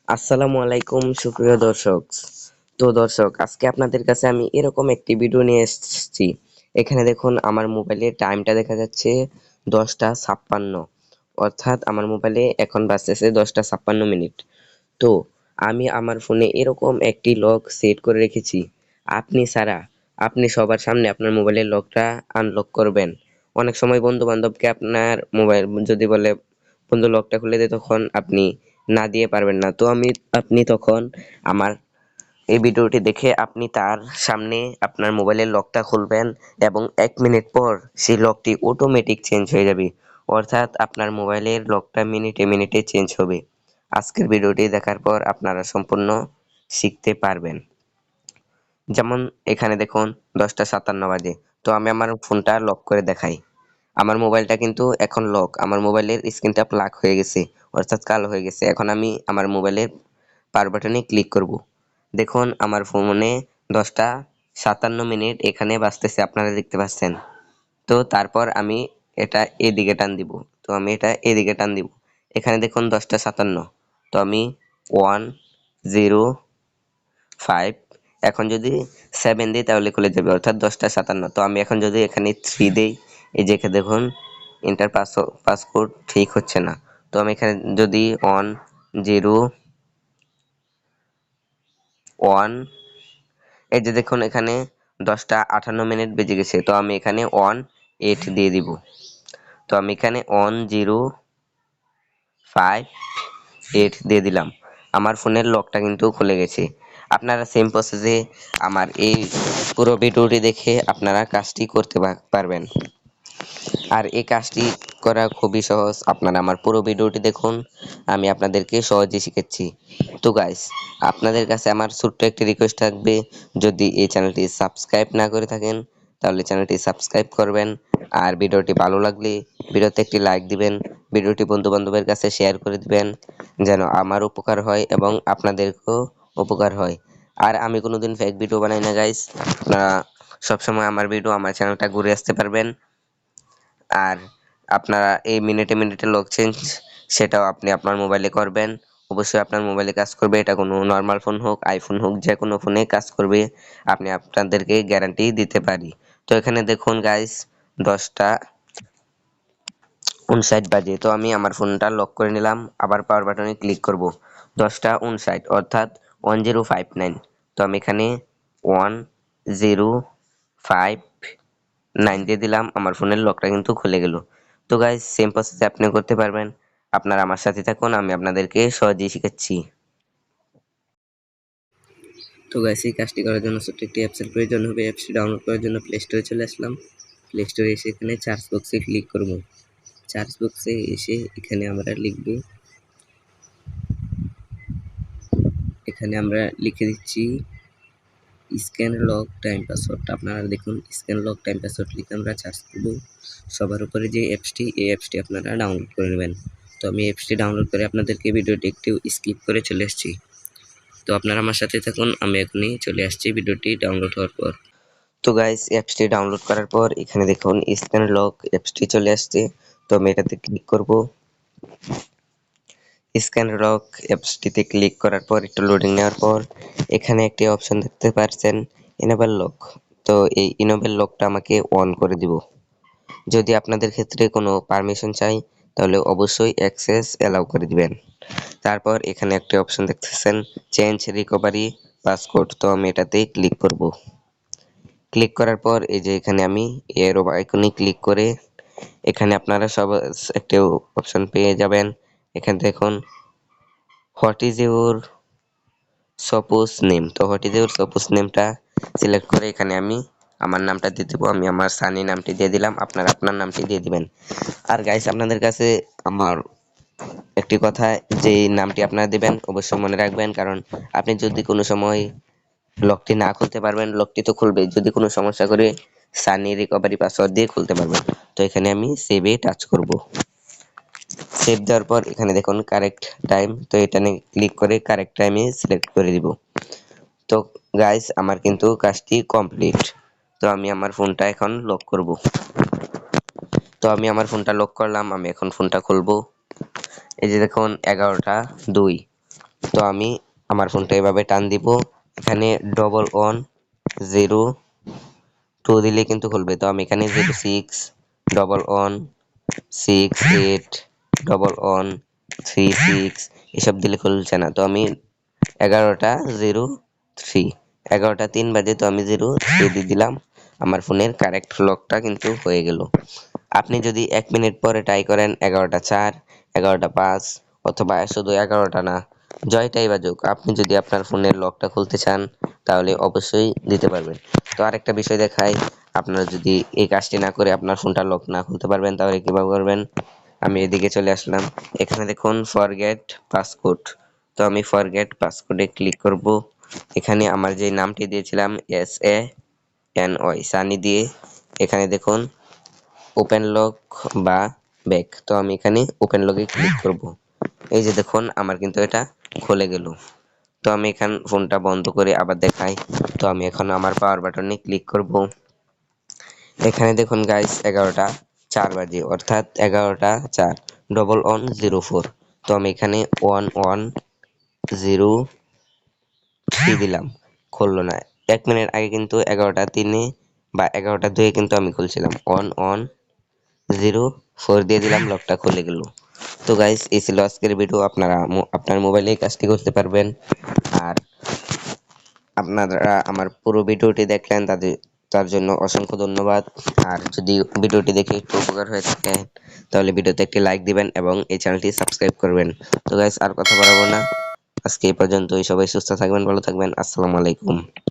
আসসালামু আলাইকুম সুপ্রিয় দর্শক। তো দর্শক, আজকে আপনাদের কাছে আমি এরকম একটি ভিডিও নিয়ে এসেছি। এখানে দেখুন, আমার মোবাইলে টাইমটা দেখা যাচ্ছে 10টা 56। অর্থাৎ আমার মোবাইলে এখন বাজতেছে 10টা 56 মিনিট। তো আমি আমার ফোনে এরকম একটি লক সেট করে রেখেছি। আপনি ছাড়া আপনি সবার সামনে আপনার মোবাইলের লকটা আনলক করবেন। অনেক সময় বন্ধু বান্ধবকে আপনার মোবাইল যদি বলে বন্ধু লকটা খুলে দে, তখন আপনি না দিয়ে পারবেন না। তো আপনি তখন আমার এই ভিডিওটি দেখে আপনি তার সামনে আপনার মোবাইলের লকটা খুলবেন এবং 1 মিনিট পর সেই লকটি অটোমেটিক চেঞ্জ হয়ে যাবে। অর্থাৎ আপনার মোবাইলের লকটা মিনিটে মিনিটে চেঞ্জ হবে। আজকের ভিডিওটি দেখার পর আপনারা সম্পূর্ণ শিখতে পারবেন। যেমন এখানে দেখুন 10টা 57 বাজে। তো আমি আমার ফোনটা লক করে দেখাই। আমার মোবাইলটা কিন্তু এখন লক। আমার মোবাইলের স্ক্রিনটা ব্ল্যাক হয়ে গেছে, অর্থাৎ কালো হয়ে গেছে। এখন আমি আমার মোবাইলের পাওয়ার বাটনে ক্লিক করব। দেখুন আমার ফোনে 10টা 57 মিনিট এখানে বাজতেছে, আপনারা দেখতে পাচ্ছেন। তো তারপর আমি এটা এদিকে টান দিব। তো আমি এটা এদিকে টান দিব। এখানে দেখুন 10টা 57। তো আমি 105, এখন যদি 7 দিই তাহলে খুলে যাবে, অর্থাৎ 10টা 57। তো আমি এখন যদি এখানে 3 দিই, এই যে এখানে দেখুন ইন্টার পাসকোড ঠিক হচ্ছে না। তো আমি এখানে যদি 101, এই যে দেখুন এখানে 10টা 58 মিনিট বেজে গেছে। তো আমি এখানে 18 দিয়ে দিব। তো আমি এখানে 1058 দিয়ে দিলাম। আমার ফোনের লকটা কিন্তু খুলে গেছে। আপনারা সেম প্রসেসে আমার এই পুরো ভিডিওটি দেখে আপনারা কাজটি করতে পারবেন। আর এই কাজটি করা খুবই সহজ। আপনারা আমার পুরো ভিডিওটি দেখুন, আমি আপনাদেরকে সহজে শিখাচ্ছি। তো গাইস, আপনাদের কাছে আমার ছোট্ট একটি রিকোয়েস্ট থাকবে, যদি এই চ্যানেলটি সাবস্ক্রাইব না করে থাকেন তাহলে চ্যানেলটি সাবস্ক্রাইব করবেন। আর ভিডিওটি ভালো লাগলে ভিডিওতে একটি লাইক দিবেন, ভিডিওটি বন্ধু বান্ধবের কাছে শেয়ার করে দিবেন, যেন আমার উপকার হয় এবং আপনাদেরকেও উপকার হয়। আর আমি কোনোদিন ফেক ভিডিও বানাই না গাইস। আপনারা সবসময় আমার ভিডিও আমার চ্যানেলটা ঘুরে আসতে পারবেন। আর আপনারা এই মিনিটে মিনিটে লক চেঞ্জ, সেটাও আপনি আপনার মোবাইলে করবেন। অবশ্যই আপনার মোবাইলে কাজ করবে। এটা কোনো নর্মাল ফোন হোক, আইফোন হোক, যে কোনো ফোনে কাজ করবে, আপনি আপনাদেরকে গ্যারান্টি দিতে পারি। তো এখানে দেখুন গাইস, 10টা 59 বাজে। তো আমি আমার ফোনটা লক করে নিলাম, আবার পাওয়ার বাটনে ক্লিক করব। 10টা 59, অর্থাৎ 1059। তো আমি এখানে 1059 দিয়ে দিলাম। আমার ফোনের লকটা কিন্তু খুলে গেল। তো গাইস, সেম প্রসেসে আপনি করতে পারবেন। আপনারা আমার সাথে থাকুন, আমি আপনাদেরকে সহজেই শিখাচ্ছি। তো গাইস, এই কাজটি করার জন্য ছোট্ট একটি অ্যাপসের প্রয়োজন হবে। অ্যাপসটি ডাউনলোড করার জন্য প্লে স্টোরে চলে আসলাম। প্লে স্টোরে এসে এখানে সার্চ বক্সে ক্লিক করব। সার্চ বক্সে এসে এখানে আমরা লিখব, এখানে আমরা লিখে দিচ্ছি স্ক্যান লক টাইম পাসওয়ার্ড। আপনারা দেখুন, স্ক্যান লক টাইম পাসওয়ার্ড লিখে আমরা সার্চ করব। সবার উপরে যে অ্যাপসটি, এই অ্যাপসটি আপনারা ডাউনলোড করে নেবেন। তো আমি অ্যাপসটি ডাউনলোড করে আপনাদেরকে ভিডিওটি একটু স্কিপ করে চলে আসছি। তো আপনারা আমার সাথে থাকুন, আমি এখনই চলে আসছি ভিডিওটি ডাউনলোড হওয়ার পর। তো গাইস, অ্যাপসটি ডাউনলোড করার পর এখানে দেখুন স্ক্যান লক অ্যাপসটি চলে আসছে। তো আমি এটাতে ক্লিক করব। স্ক্যান লক অ্যাপসটিতে ক্লিক করার পর একটু লোডিং নেওয়ার পর এখানে একটি অপশন দেখতে পাচ্ছেন, ইনেবল লক। তো এই ইনেবল লকটা আমাকে অন করে দিব। যদি আপনাদের ক্ষেত্রে কোনো পারমিশন চাই তাহলে অবশ্যই অ্যাক্সেস অ্যালাউ করে দিবেন। তারপর এখানে একটি অপশন দেখতেছেন, চেঞ্জ রিকভারি পাসকোড। তো আমি এটাতেই ক্লিক করব। ক্লিক করার পর এই যে এখানে আমি এরো আইকনে ক্লিক করে এখানে আপনারা সব একটি অপশন পেয়ে যাবেন। এখানে দেখুন what is your suppose name. তো হোয়াট ইজ ইউর সাপোজ নেমটা সিলেক্ট করে এখানে আমি আমার নামটা দিয়ে দেবো। আমি আমার সানি নামটি দিয়ে দিলাম, আপনারা আপনার নামটি দিয়ে দিবেন। আর গাইস, আপনাদের কাছে আমার একটি কথা, যে নামটি আপনারা দিবেন অবশ্যই মনে রাখবেন, কারণ আপনি যদি কোনো সময় লকটি না খুলতে পারবেন, লকটি তো খুলবে, যদি কোনো সমস্যা করে সানি রিকভারি পাসওয়ার্ড দিয়ে খুলতে পারবেন। তো এখানে আমি সেভে টাচ করব। সেভ দেওয়ার পর এখানে দেখুন কারেক্ট টাইম। তো এটা নিয়ে ক্লিক করে কারেক্ট টাইমে সিলেক্ট করে দিব। তো গাইস, আমার কিন্তু কাজটি কমপ্লিট। তো আমি আমার ফোনটা এখন লক করব। তো আমি আমার ফোনটা লক করলাম। আমি এখন ফোনটা খুলবো। এই যে দেখুন 11টা 2। তো আমি আমার ফোনটা এভাবে টান দিব, এখানে 1102 দিলে কিন্তু খুলবে। তো আমি এখানে 0611681136 এসব দিলে খুলছে না। তো আমি 11টা 03 11টা 3 বাজে, তো আমি 03 দিয়ে দিলাম। আমার ফোনের কারেক্ট লকটা কিন্তু হয়ে গেল। আপনি যদি 1 মিনিট পরে ট্রাই করেন 11টা 4 11টা 5 অথবা শুধু 11টা না, জয়টাই বাজুক, আপনি যদি আপনার ফোনের লকটা খুলতে চান তাহলে অবশ্যই দিতে পারবেন। তো আরেকটা বিষয় দেখাই, আপনারা যদি এই কাজটি না করে আপনার ফোনটা লক না খুলতে পারবেন তাহলে কিভাবে করবেন। আমি এদিকে চলে আসলাম, এখানে দেখুন ফরগেট পাসকোড। তো আমি ফরগেট পাসকোডে ক্লিক করব। এখানে আমার যে নামটি দিয়েছিলাম SANY সানি দিয়ে, এখানে দেখুন ওপেন লক বা ব্যাক। তো আমি এখানে ওপেন লকে ক্লিক করব। এই যে দেখুন আমার কিন্তু এটা খুলে গেল। তো আমি এখান ফোনটা বন্ধ করে আবার দেখাই। তো আমি এখন আমার পাওয়ার বাটনে ক্লিক করব। এখানে দেখুন গাইস 11টা 4 বাজে, অর্থাৎ 11টা 4 1104। তো আমি এখানে 1103 দিলাম, খুললো না। 1 মিনিট আগে কিন্তু 11টা 3 বা 11টা 2 কিন্তু আমি খুলছিলাম। 1104 দিয়ে দিলাম, লকটা খুলে গেল। তো গাইস এই ছিল আজকের ভিডিও। আপনারা আপনার মোবাইলে এই কাজটি করতে পারবেন। আর আপনারা আমার পুরো ভিডিওটি দেখলেন, তার জন্য অসংখ্য ধন্যবাদ। আর যদি ভিডিওটি দেখে একটু উপকার হয়ে থাকে তাহলে ভিডিওতে একটি লাইক দিবেন এবং এই চ্যানেলটি সাবস্ক্রাইব করবেন। তো গাইস আর কথা বাড়াবো না, আজকে এই পর্যন্তই। সবাই সুস্থ থাকবেন, ভালো থাকবেন। আসসালামু আলাইকুম।